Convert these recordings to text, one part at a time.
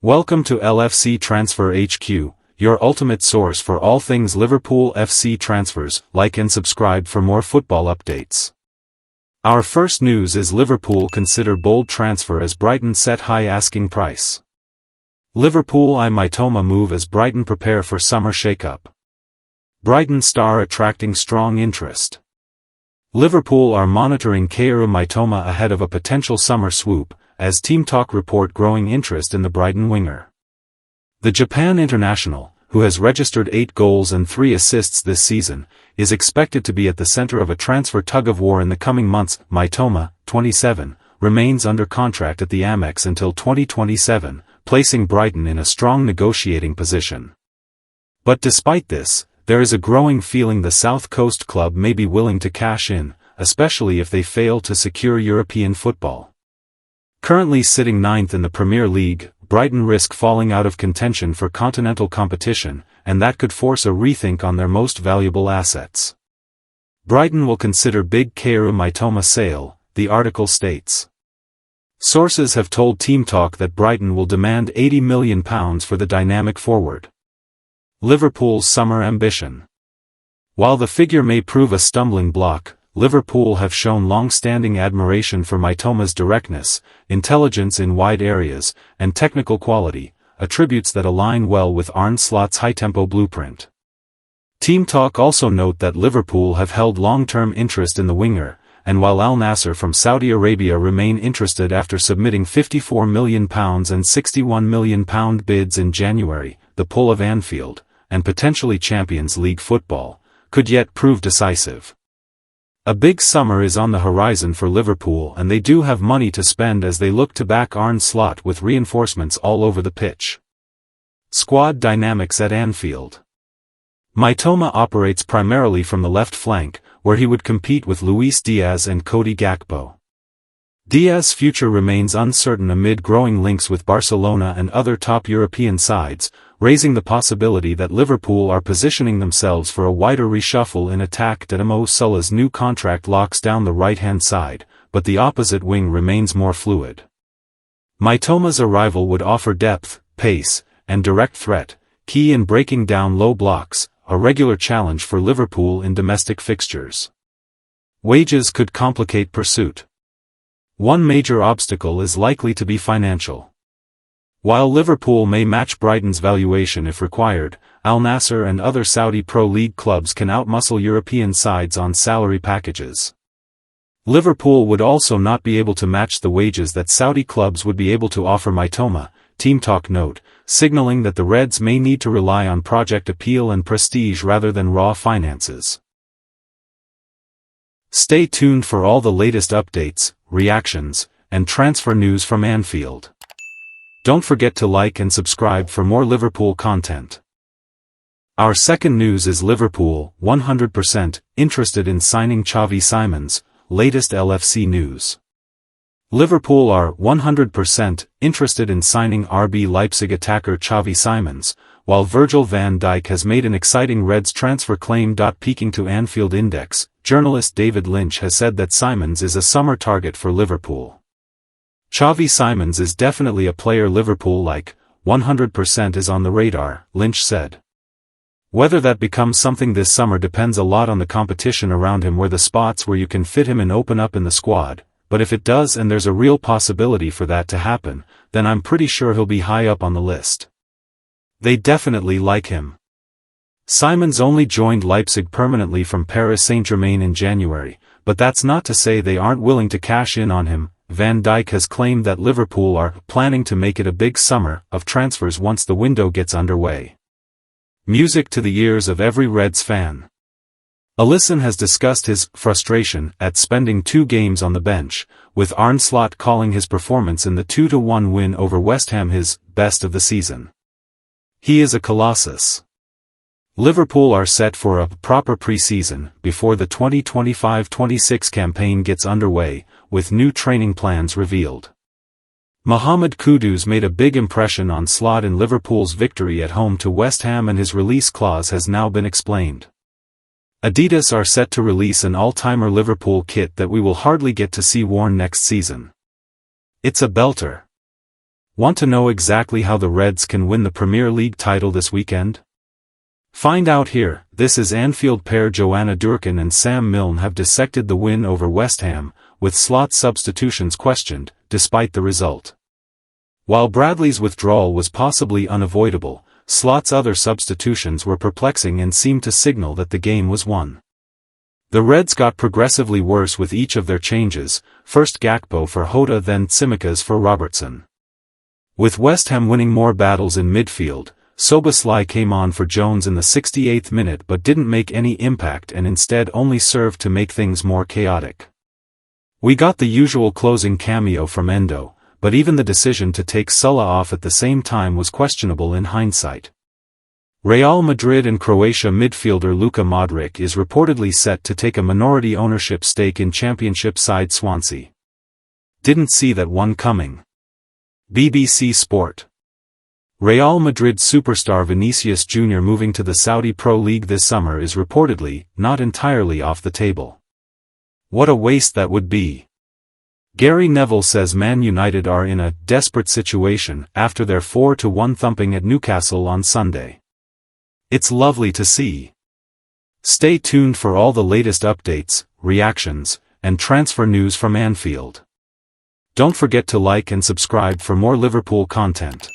Welcome to LFC Transfer HQ, your ultimate source for all things Liverpool FC transfers. Like and subscribe for more football updates. Our first news is Liverpool consider bold transfer as Brighton set high asking price. Liverpool Mitoma move as Brighton prepare for summer shake-up. Brighton star attracting strong interest. Liverpool are monitoring Kaoru Mitoma ahead of a potential summer swoop, as Team Talk report growing interest in the Brighton winger. The Japan international, who has registered 8 goals and 3 assists this season, is expected to be at the center of a transfer tug-of-war in the coming months. Mitoma, 27, remains under contract at the Amex until 2027, placing Brighton in a strong negotiating position. But despite this, there is a growing feeling the South Coast club may be willing to cash in, especially if they fail to secure European football. Currently sitting 9th in the Premier League, Brighton risk falling out of contention for continental competition, and that could force a rethink on their most valuable assets. Brighton will consider big Kaoru Mitoma sale, the article states. Sources have told Team Talk that Brighton will demand £80 million for the dynamic forward. Liverpool's summer ambition. While the figure may prove a stumbling block, Liverpool have shown long-standing admiration for Mitoma's directness, intelligence in wide areas, and technical quality, attributes that align well with Arne Slot's high-tempo blueprint. Team Talk also note that Liverpool have held long-term interest in the winger, and while Al Nassr from Saudi Arabia remain interested after submitting £54 million and £61 million bids in January, the pull of Anfield, and potentially Champions League football, could yet prove decisive. A big summer is on the horizon for Liverpool, and they do have money to spend as they look to back Arne Slot with reinforcements all over the pitch. Squad dynamics at Anfield. Mitoma operates primarily from the left flank, where he would compete with Luis Diaz and Cody Gakpo. Diaz's future remains uncertain amid growing links with Barcelona and other top European sides, raising the possibility that Liverpool are positioning themselves for a wider reshuffle in attack. Mo Salah's new contract locks down the right-hand side, but the opposite wing remains more fluid. Mitoma's arrival would offer depth, pace, and direct threat, key in breaking down low blocks, a regular challenge for Liverpool in domestic fixtures. Wages could complicate pursuit. One major obstacle is likely to be financial. While Liverpool may match Brighton's valuation if required, Al Nassr and other Saudi Pro League clubs can outmuscle European sides on salary packages. Liverpool would also not be able to match the wages that Saudi clubs would be able to offer Mitoma, Team Talk note, signaling that the Reds may need to rely on project appeal and prestige rather than raw finances. Stay tuned for all the latest updates, reactions, and transfer news from Anfield. Don't forget to like and subscribe for more Liverpool content. Our second news is Liverpool, 100%, interested in signing Xavi Simons, latest LFC news. Liverpool are 100% interested in signing RB Leipzig attacker Xavi Simons, while Virgil van Dijk has made an exciting Reds transfer claim. Peaking to Anfield Index, journalist David Lynch has said that Simons is a summer target for Liverpool. Xavi Simons is definitely a player Liverpool like, 100% is on the radar, Lynch said. Whether that becomes something this summer depends a lot on the competition around him, where the spots where you can fit him and open up in the squad, but if it does and there's a real possibility for that to happen, then I'm pretty sure he'll be high up on the list. They definitely like him. Simons only joined Leipzig permanently from Paris Saint-Germain in January, but that's not to say they aren't willing to cash in on him. Van Dijk has claimed that Liverpool are planning to make it a big summer of transfers once the window gets underway. Music to the ears of every Reds fan. Alisson has discussed his frustration at spending 2 games on the bench, with Arne Slot calling his performance in the 2-1 win over West Ham his best of the season. He is a colossus. Liverpool are set for a proper pre-season before the 2025-26 campaign gets underway, with new training plans revealed. Mohamed Kudus made a big impression on Slot in Liverpool's victory at home to West Ham, and his release clause has now been explained. Adidas are set to release an all-timer Liverpool kit that we will hardly get to see worn next season. It's a belter. Want to know exactly how the Reds can win the Premier League title this weekend? Find out here. This is Anfield pair Joanna Durkin and Sam Milne have dissected the win over West Ham, with slot substitutions questioned, despite the result. While Bradley's withdrawal was possibly unavoidable, Slot's other substitutions were perplexing and seemed to signal that the game was won. The Reds got progressively worse with each of their changes, first Gakpo for Jota then Tsimikas for Robertson. With West Ham winning more battles in midfield, Szoboszlai came on for Jones in the 68th minute but didn't make any impact and instead only served to make things more chaotic. We got the usual closing cameo from Endo, but even the decision to take Sulla off at the same time was questionable in hindsight. Real Madrid and Croatia midfielder Luka Modric is reportedly set to take a minority ownership stake in Championship side Swansea. Didn't see that one coming. BBC Sport. Real Madrid superstar Vinicius Jr. moving to the Saudi Pro League this summer is reportedly not entirely off the table. What a waste that would be. Gary Neville says Man United are in a desperate situation after their 4-1 thumping at Newcastle on Sunday. It's lovely to see. Stay tuned for all the latest updates, reactions, and transfer news from Anfield. Don't forget to like and subscribe for more Liverpool content.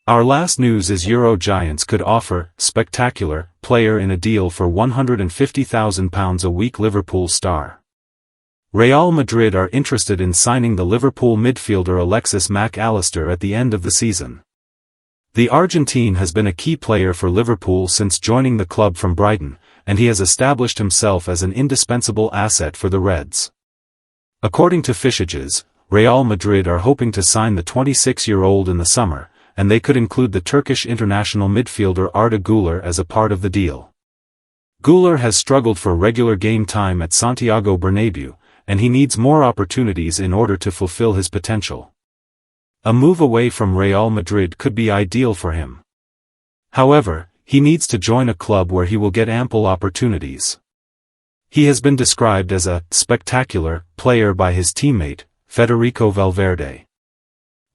Our last news is Euro Giants could offer spectacular player in a deal for £150,000 a week. Liverpool star Real Madrid are interested in signing the Liverpool midfielder Alexis Mac Allister at the end of the season. The Argentine has been a key player for Liverpool since joining the club from Brighton, and he has established himself as an indispensable asset for the Reds. According to Fishages, Real Madrid are hoping to sign the 26-year-old in the summer, and they could include the Turkish international midfielder Arda Güler as a part of the deal. Güler has struggled for regular game time at Santiago Bernabeu, and he needs more opportunities in order to fulfill his potential. A move away from Real Madrid could be ideal for him. However, he needs to join a club where he will get ample opportunities. He has been described as a spectacular player by his teammate, Federico Valverde.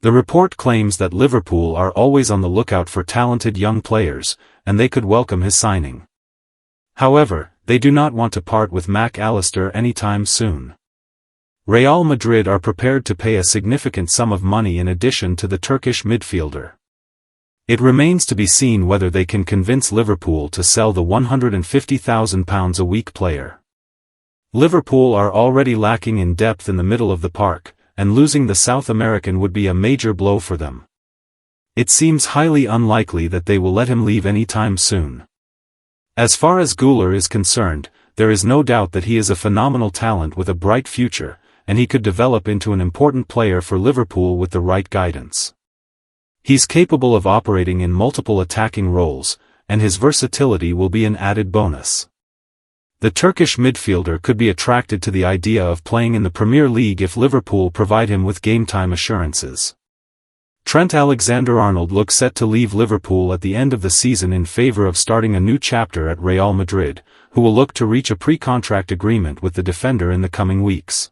The report claims that Liverpool are always on the lookout for talented young players, and they could welcome his signing. However, they do not want to part with Mac Allister anytime soon. Real Madrid are prepared to pay a significant sum of money in addition to the Turkish midfielder. It remains to be seen whether they can convince Liverpool to sell the £150,000 a week player. Liverpool are already lacking in depth in the middle of the park, and losing the South American would be a major blow for them. It seems highly unlikely that they will let him leave anytime soon. As far as Güler is concerned, there is no doubt that he is a phenomenal talent with a bright future, and he could develop into an important player for Liverpool with the right guidance. He's capable of operating in multiple attacking roles, and his versatility will be an added bonus. The Turkish midfielder could be attracted to the idea of playing in the Premier League if Liverpool provide him with game-time assurances. Trent Alexander-Arnold looks set to leave Liverpool at the end of the season in favor of starting a new chapter at Real Madrid, who will look to reach a pre-contract agreement with the defender in the coming weeks.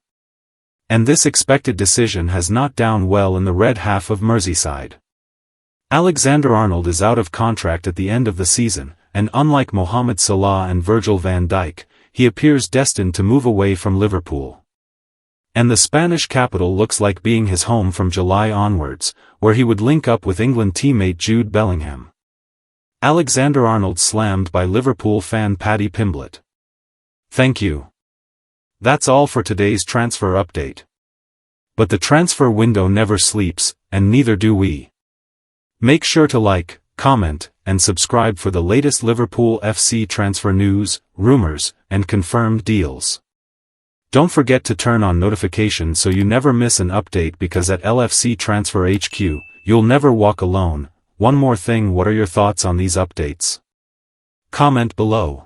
And this expected decision has not gone well in the red half of Merseyside. Alexander-Arnold is out of contract at the end of the season, and unlike Mohamed Salah and Virgil van Dijk, he appears destined to move away from Liverpool. And the Spanish capital looks like being his home from July onwards, where he would link up with England teammate Jude Bellingham. Alexander-Arnold slammed by Liverpool fan Paddy Pimblett. Thank you. That's all for today's transfer update. But the transfer window never sleeps, and neither do we. Make sure to like, comment, and subscribe for the latest Liverpool FC transfer news, rumors, and confirmed deals. Don't forget to turn on notifications so you never miss an update, because at LFC Transfer HQ, you'll never walk alone. One more thing, what are your thoughts on these updates? Comment below.